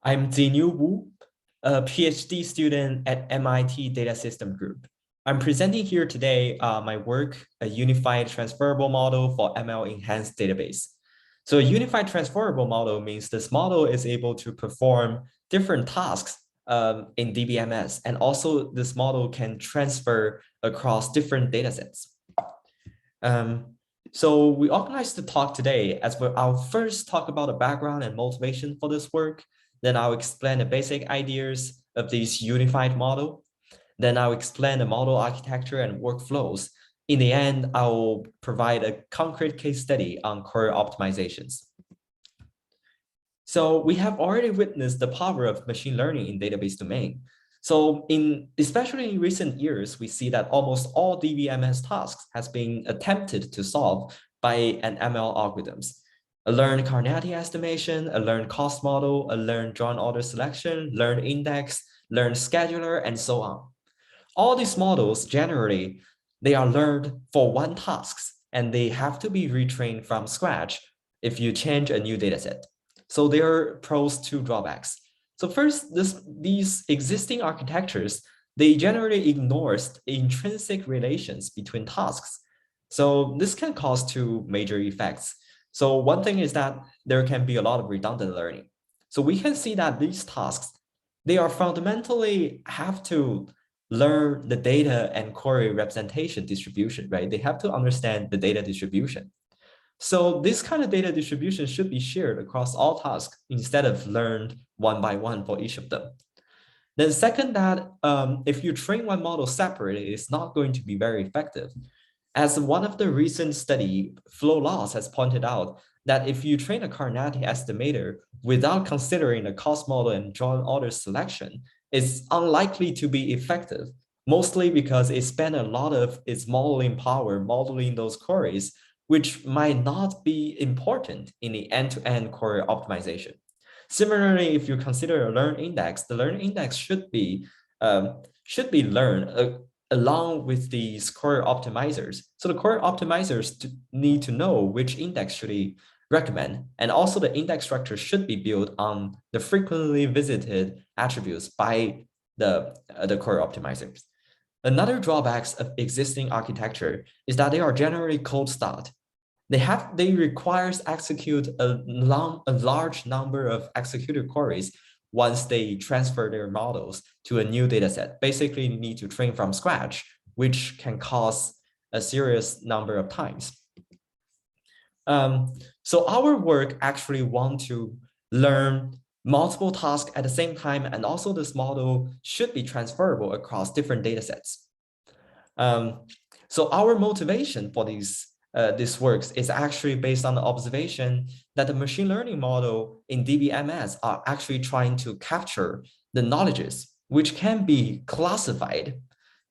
I'm Ziniu, a PhD student at MIT Data System Group. I'm presenting here today my work, a unified transferable model for ML enhanced database. So a unified transferable model means this model is able to perform different tasks in DBMS, and also this model can transfer across different datasets. So we organized the talk today as well. I'll first talk about the background and motivation for this work. Then I'll explain the basic ideas of this unified model. Then I'll explain the model architecture and workflows. In the end, I'll provide a concrete case study on query optimizations. So we have already witnessed the power of machine learning in database domain. So especially in recent years, we see that almost all DBMS tasks has been attempted to solve by an ML algorithms. A learned Carnati estimation, a learned cost model, a learned join order selection, learned index, learned scheduler, and so on. All these models generally, they are learned for one task, and they have to be retrained from scratch if you change a new dataset. So there are pros to drawbacks. So first, these existing architectures, they generally ignore intrinsic relations between tasks. So this can cause two major effects. So one thing is that there can be a lot of redundant learning. So we can see that these tasks, they are fundamentally have to learn the data and query representation distribution, right? They have to understand the data distribution. So this kind of data distribution should be shared across all tasks instead of learned one by one for each of them. Then second, that if you train one model separately, it's not going to be very effective. As one of the recent study, Flow Loss has pointed out that if you train a Carnati estimator without considering the cost model and join order selection, it's unlikely to be effective, mostly because it spent a lot of its modeling power modeling those queries, which might not be important in the end-to-end query optimization. Similarly, if you consider a learn index, the learn index should be learned along with these query optimizers. So the query optimizers need to know which index should they recommend. And also the index structure should be built on the frequently visited attributes by the query optimizers. Another drawbacks of existing architecture is that they are generally cold start. They requires execute a large number of executed queries once they transfer their models to a new dataset. Basically, need to train from scratch, which can cause a serious number of times. So our work actually want to learn multiple tasks at the same time, and also this model should be transferable across different datasets. So our motivation for this works is actually based on the observation that the machine learning model in DBMS are actually trying to capture the knowledges, which can be classified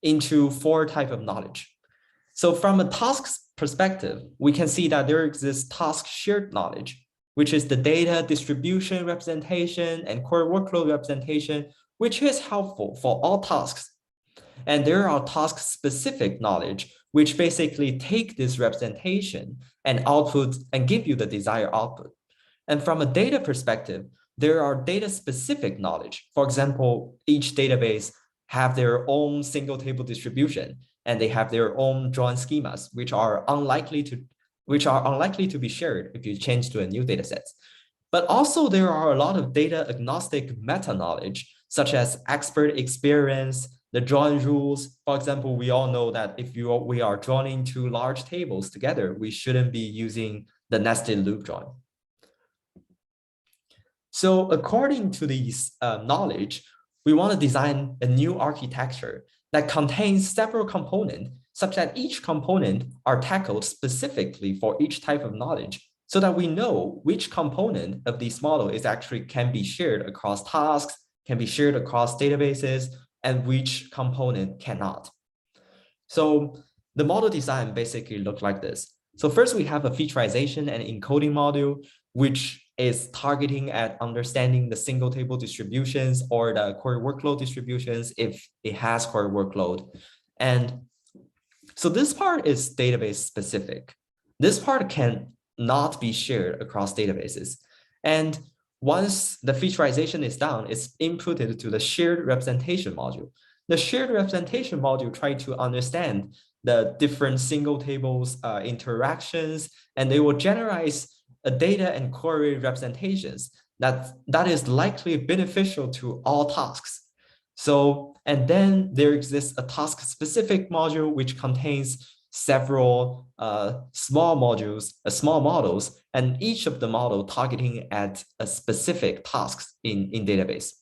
into 4 types of knowledge. So from a task perspective, we can see that there exists task shared knowledge, which is the data distribution representation and query workload representation, which is helpful for all tasks. And there are task-specific knowledge, which basically take this representation and output and give you the desired output. And from a data perspective, there are data-specific knowledge. For example, each database have their own single table distribution, and they have their own join schemas, which are unlikely to be shared if you change to a new dataset. But also there are a lot of data agnostic meta knowledge, such as expert experience, the join rules. For example, we all know that if we are joining 2 large tables together, we shouldn't be using the nested loop join. So according to these knowledge, we want to design a new architecture that contains several components, such that each component are tackled specifically for each type of knowledge, so that we know which component of this model is actually can be shared across tasks, can be shared across databases, and which component cannot. So the model design basically look like this. So first we have a featureization and encoding module, which is targeting at understanding the single table distributions or the query workload distributions if it has query workload. And so this part is database specific. This part can not be shared across databases. And once the featureization is done, it's inputted to the shared representation module. The shared representation module tries to understand the different single tables interactions, and they will generate a data and query representations that is likely beneficial to all tasks. So, and then there exists a task-specific module which contains several small models, and each of the model targeting at a specific tasks in database.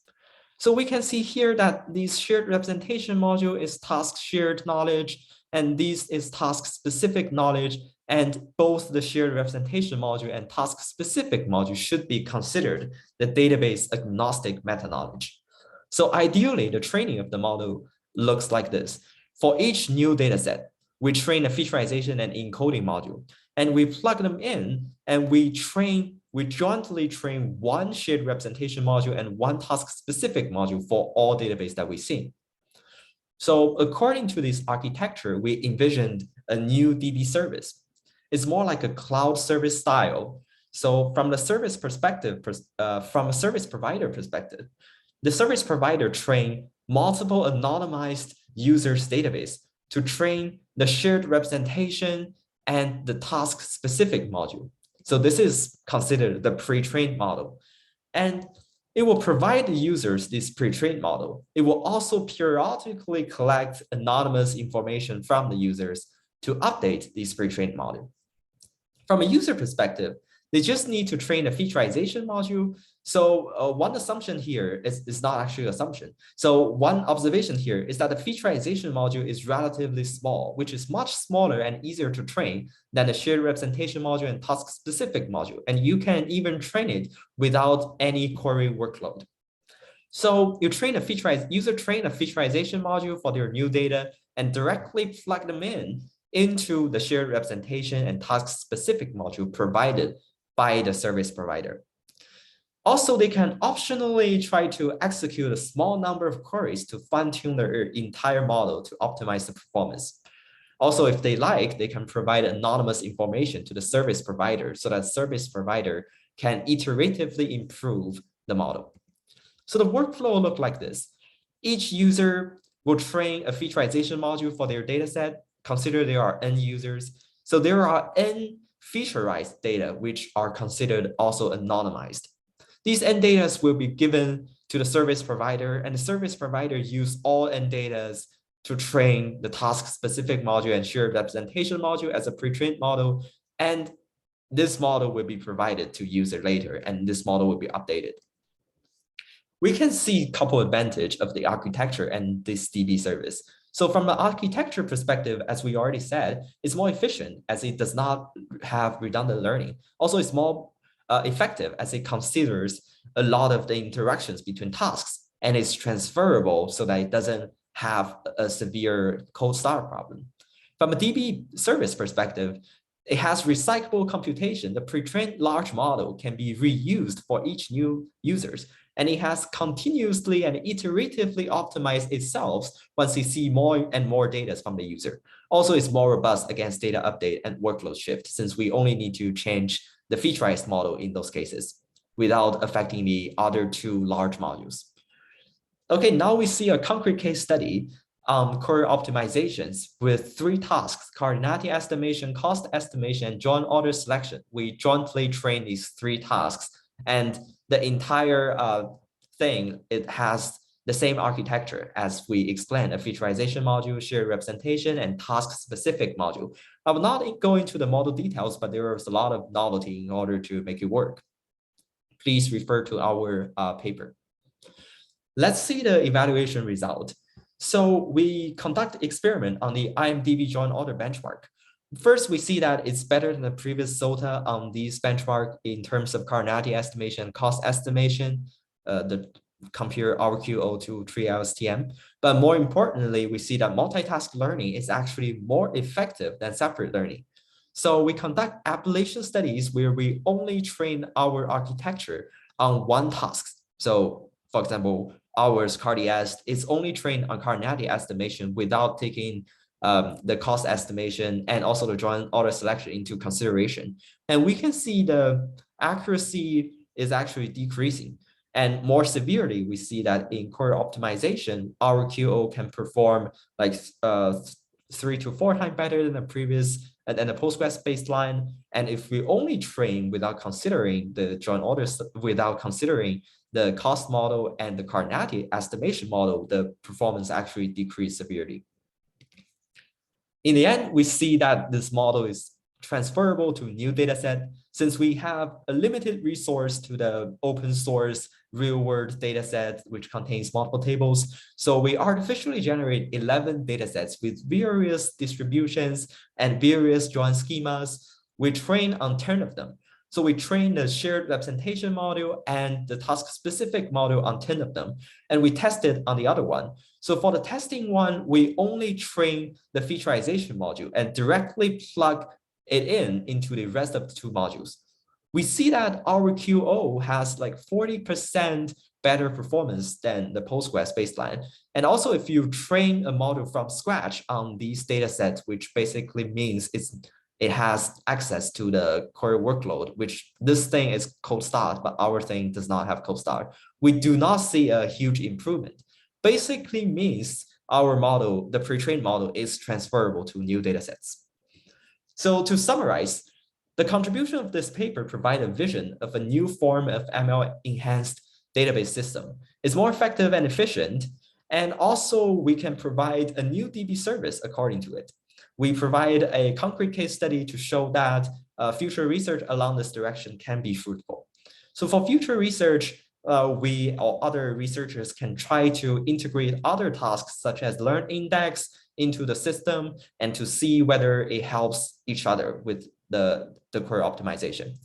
So we can see here that this shared representation module is task shared knowledge, and this is task specific knowledge, and both the shared representation module and task specific module should be considered the database agnostic meta knowledge. So ideally, the training of the model looks like this. For each new data set, we train a featureization and encoding module, and we plug them in, and we jointly train one shared representation module and one task-specific module for all database that we see. So according to this architecture, we envisioned a new DB service. It's more like a cloud service style. So from the service perspective, from a service provider perspective, the service provider train multiple anonymized users database to train the shared representation and the task-specific module. So this is considered the pre-trained model. And it will provide the users this pre-trained model. It will also periodically collect anonymous information from the users to update this pre-trained model. From a user perspective, they just need to train a featureization module. So one assumption here is not actually an assumption. So one observation here is that the featureization module is relatively small, which is much smaller and easier to train than the shared representation module and task-specific module. And you can even train it without any query workload. So you train user train a featureization module for their new data and directly plug them into the shared representation and task-specific module provided by the service provider. Also, they can optionally try to execute a small number of queries to fine-tune their entire model to optimize the performance. Also, if they like, they can provide anonymous information to the service provider so that service provider can iteratively improve the model. So the workflow will look like this. Each user will train a featureization module for their dataset. Consider there are n users. So there are n featureized data, which are considered also anonymized. These n data will be given to the service provider, and the service provider use all n data to train the task-specific module and shared representation module as a pre-trained model. And this model will be provided to user later, and this model will be updated. We can see a couple advantages of the architecture and this DB service. So from the architecture perspective, as we already said, it's more efficient as it does not have redundant learning. Also, it's more effective as it considers a lot of the interactions between tasks, and it's transferable so that it doesn't have a severe cold start problem. From a DB service perspective, it has recyclable computation. The pre-trained large model can be reused for each new users, and it has continuously and iteratively optimized itself once it sees more and more data from the user. Also, it's more robust against data update and workload shift, since we only need to change the featureized model in those cases without affecting the other two large modules. Okay, now we see a concrete case study on query optimizations with 3 tasks: cardinality estimation, cost estimation, and joint order selection. We jointly train these 3 tasks, and the entire thing, it has the same architecture as we explained: a featureization module, shared representation, and task-specific module. I will not go into the model details, but there is a lot of novelty in order to make it work. Please refer to our paper. Let's see the evaluation result. So we conduct experiment on the IMDb joint order benchmark. First, we see that it's better than the previous SOTA on these benchmark in terms of cardinality estimation, cost estimation, the compare RQO2 3LSTM. But more importantly, we see that multitask learning is actually more effective than separate learning. So we conduct application studies where we only train our architecture on one task. So for example, ours CardiEst is only trained on cardinality estimation without taking the cost estimation and also the joint order selection into consideration. And we can see the accuracy is actually decreasing. And more severely, we see that in query optimization, our QO can perform like 3 to 4 times better than the previous and then the Postgres baseline. And if we only train without considering the joint orders, without considering the cost model and the Carnati estimation model, the performance actually decreased severely. In the end, we see that this model is transferable to a new data set since we have a limited resource to the open source real world data set, which contains multiple tables. So we artificially generate 11 data sets with various distributions and various joint schemas. We train on 10 of them. So we train the shared representation model and the task specific model on 10 of them, and we tested on the other one. So for the testing one, we only train the featureization module and directly plug it into the rest of the 2 modules. We see that our QO has like 40% better performance than the Postgres baseline. And also if you train a model from scratch on these data sets, which basically means it has access to the query workload, which this thing is cold start, but our thing does not have cold start. We do not see a huge improvement. Basically means our model, the pre-trained model, is transferable to new data sets. So to summarize, the contribution of this paper provides a vision of a new form of ML-enhanced database system. It's more effective and efficient, and also we can provide a new DB service according to it. We provide a concrete case study to show that future research along this direction can be fruitful. So for future research, we or other researchers can try to integrate other tasks such as learn index into the system and to see whether it helps each other with the query optimization.